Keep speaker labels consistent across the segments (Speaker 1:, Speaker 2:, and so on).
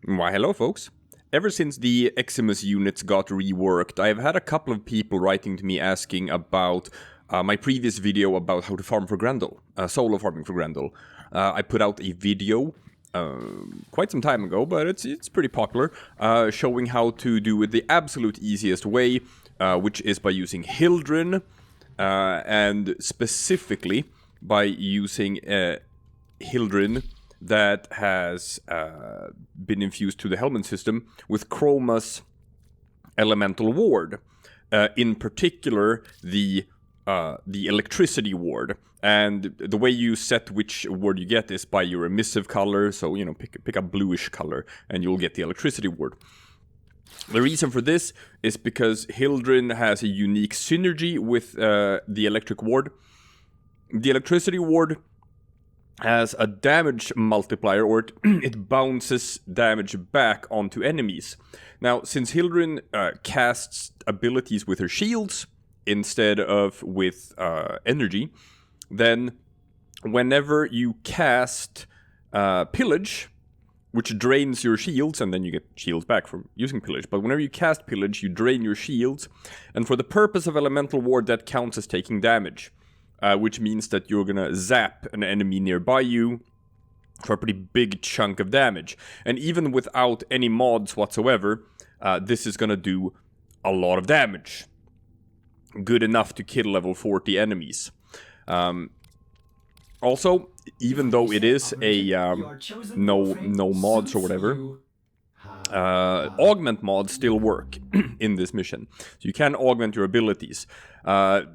Speaker 1: Why, hello folks. Ever since the Eximus units got reworked, I've had a couple of people writing to me asking about my previous video about how to farm for Grendel, solo farming for Grendel. I put out a video quite some time ago, but it's pretty popular, showing how to do it the absolute easiest way, which is by using Hildren, and specifically by using Hildren that has been infused to the Helmet system with Chroma's elemental ward. In particular, the electricity ward. And the way you set which ward you get is by your emissive color. So, you know, pick a bluish color and you'll get the electricity ward. The reason for this is because Hildren has a unique synergy with the electric ward. The electricity ward has a damage multiplier, or it bounces damage back onto enemies. Now, since Hildren casts abilities with her shields instead of with energy, then whenever you cast Pillage, which drains your shields, and then you get shields back from using Pillage, but whenever you cast Pillage, you drain your shields, and for the purpose of Elemental Ward, that counts as taking damage. Which means that you're gonna zap an enemy nearby you for a pretty big chunk of damage. And even without any mods whatsoever, this is gonna do a lot of damage. Good enough to kill level 40 enemies. Also, even though it is a no mods or whatever, augment mods still work in this mission. So you can augment your abilities.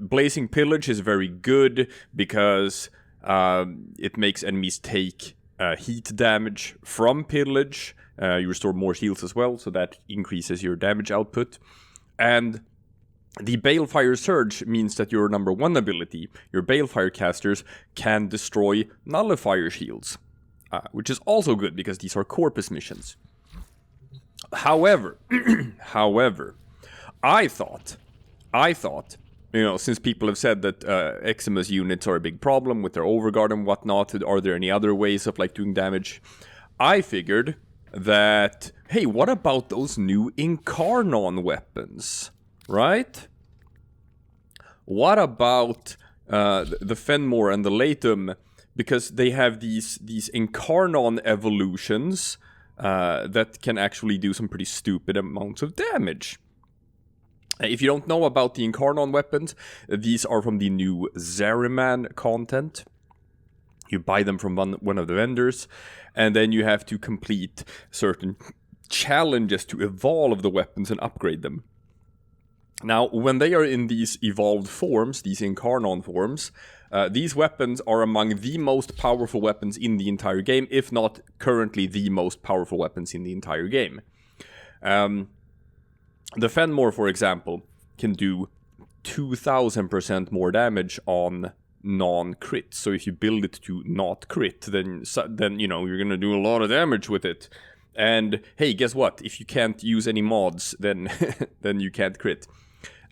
Speaker 1: Blazing Pillage is very good because it makes enemies take heat damage from Pillage. You restore more shields as well, so that increases your damage output. And the Balefire Surge means that your number one ability, your Balefire casters, can destroy Nullifier shields. Which is also good because these are Corpus missions. However, I thought, you know, since people have said that Eximus units are a big problem with their overguard and whatnot, are there any other ways of, like, doing damage? I figured that, hey, what about those new Incarnon weapons, right? What about the Fenmore and the Latum, because they have these Incarnon evolutions that can actually do some pretty stupid amounts of damage. If you don't know about the Incarnon weapons, these are from the new Zariman content. You buy them from one of the vendors, and then you have to complete certain challenges to evolve the weapons and upgrade them. Now, when they are in these evolved forms, these Incarnon forms, these weapons are among the most powerful weapons in the entire game, if not currently the most powerful weapons in the entire game. The Fenmore, for example, can do 2,000% more damage on non-crit. So if you build it to not crit, then you know, you're gonna do a lot of damage with it. And hey, guess what? If you can't use any mods, then then you can't crit.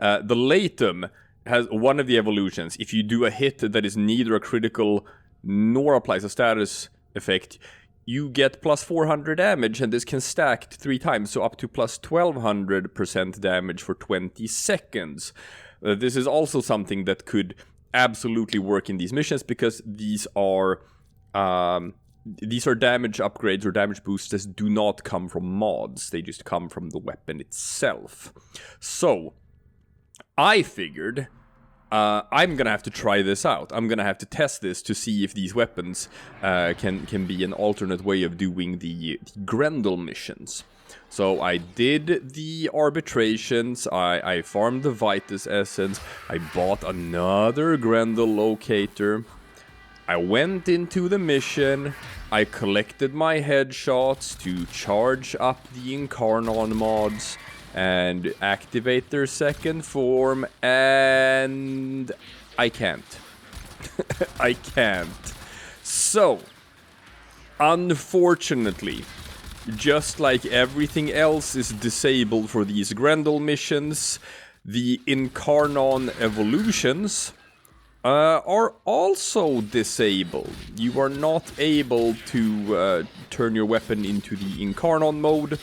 Speaker 1: The Latum has one of the evolutions. If you do a hit that is neither a critical nor applies a status effect, you get plus 400 damage, and this can stack 3 times, so up to plus 1200% damage for 20 seconds. This is also something that could absolutely work in these missions, because these are damage upgrades or damage boosts that do not come from mods. They just come from the weapon itself. So, I figured I'm gonna have to try this out. I'm gonna have to test this to see if these weapons can be an alternate way of doing the Grendel missions. So I did the arbitrations, I farmed the Vitus Essence, I bought another Grendel locator, I went into the mission, I collected my headshots to charge up the Incarnon mods, and activate their second form, and I can't. I can't. So, unfortunately, just like everything else is disabled for these Grendel missions, the Incarnon evolutions are also disabled. You are not able to turn your weapon into the Incarnon mode.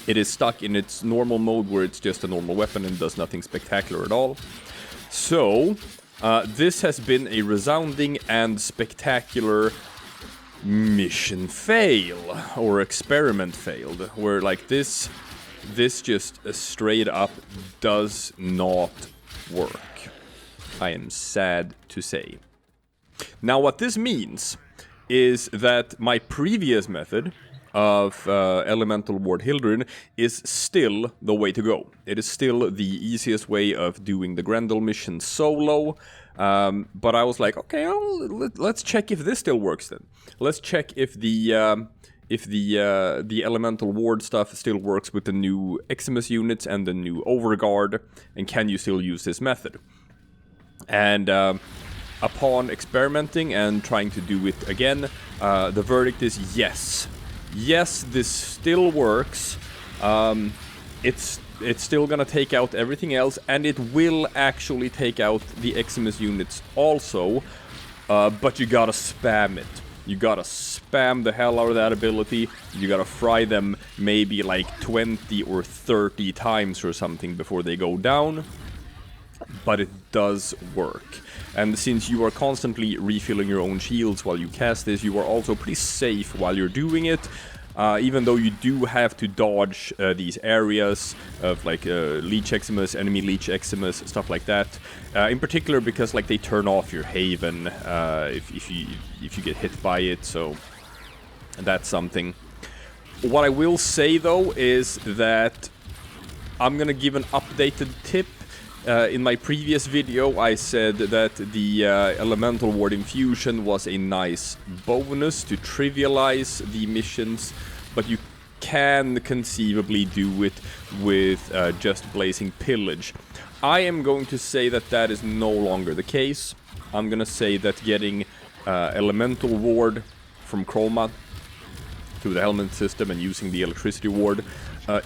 Speaker 1: It is stuck in its normal mode where it's just a normal weapon and does nothing spectacular at all. So, this has been a resounding and spectacular mission fail, or experiment failed, where like this just straight up does not work. I am sad to say. Now what this means is that my previous method of Elemental Ward Hildryn is still the way to go. It is still the easiest way of doing the Grendel mission solo, but I was like, okay, let's check if this still works then. Let's check if the Elemental Ward stuff still works with the new Eximus units and the new Overguard, and can you still use this method? And upon experimenting and trying to do it again, the verdict is yes. Yes, this still works. It's still gonna take out everything else, and it will actually take out the Eximus units also, but you gotta spam it. You gotta spam the hell out of that ability. You gotta fry them maybe like 20 or 30 times or something before they go down. But it does work. And since you are constantly refilling your own shields while you cast this, you are also pretty safe while you're doing it. Even though you do have to dodge these areas of like Leech Eximus, enemy Leech Eximus, stuff like that. In particular because like they turn off your Haven if you get hit by it, so that's something. What I will say though is that I'm gonna give an updated tip. In my previous video, I said that the Elemental Ward Infusion was a nice bonus to trivialize the missions, but you can conceivably do it with just Blazing Pillage. I am going to say that that is no longer the case. I'm gonna say that getting Elemental Ward from Chroma through the Helmet system and using the Electricity Ward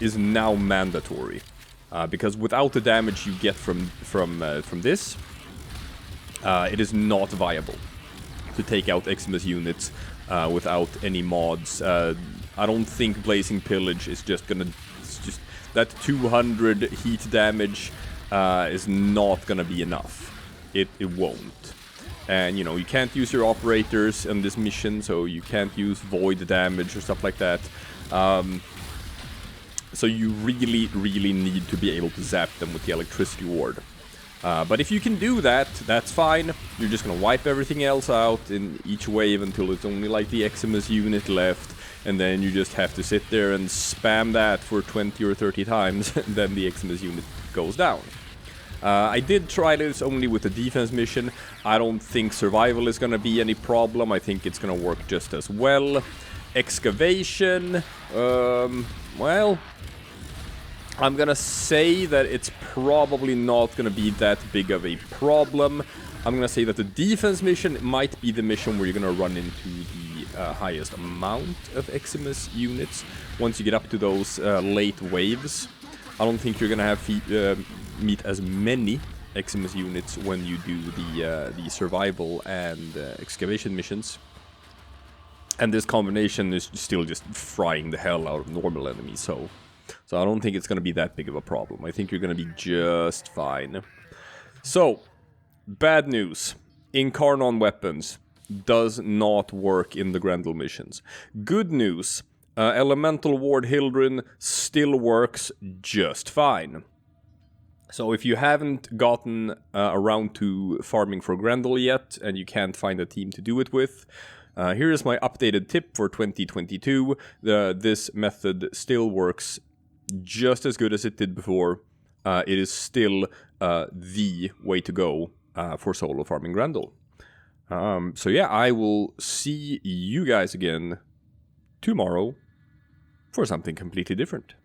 Speaker 1: is now mandatory. Because without the damage you get from this, it is not viable to take out Eximus units without any mods. I don't think Blazing Pillage is just gonna... that 200 heat damage is not gonna be enough. It won't. And, you know, you can't use your operators in this mission, so you can't use void damage or stuff like that. So you really, really need to be able to zap them with the Electricity Ward. But if you can do that, that's fine. You're just gonna wipe everything else out in each wave until it's only like the Eximus unit left. And then you just have to sit there and spam that for 20 or 30 times, and then the Eximus unit goes down. I did try this only with the defense mission. I don't think survival is gonna be any problem. I think it's gonna work just as well. Excavation, well... I'm gonna say that it's probably not gonna be that big of a problem. I'm gonna say that the defense mission might be the mission where you're gonna run into the highest amount of Eximus units once you get up to those late waves. I don't think you're gonna have meet as many Eximus units when you do the survival and excavation missions. And this combination is still just frying the hell out of normal enemies, so I don't think it's going to be that big of a problem. I think you're going to be just fine. So, bad news. Incarnon weapons does not work in the Grendel missions. Good news. Elemental Ward Hildryn still works just fine. So if you haven't gotten around to farming for Grendel yet, and you can't find a team to do it with, here is my updated tip for 2022. This method still works just as good as it did before. It is still the way to go for solo farming Grendel. So yeah, I will see you guys again tomorrow for something completely different.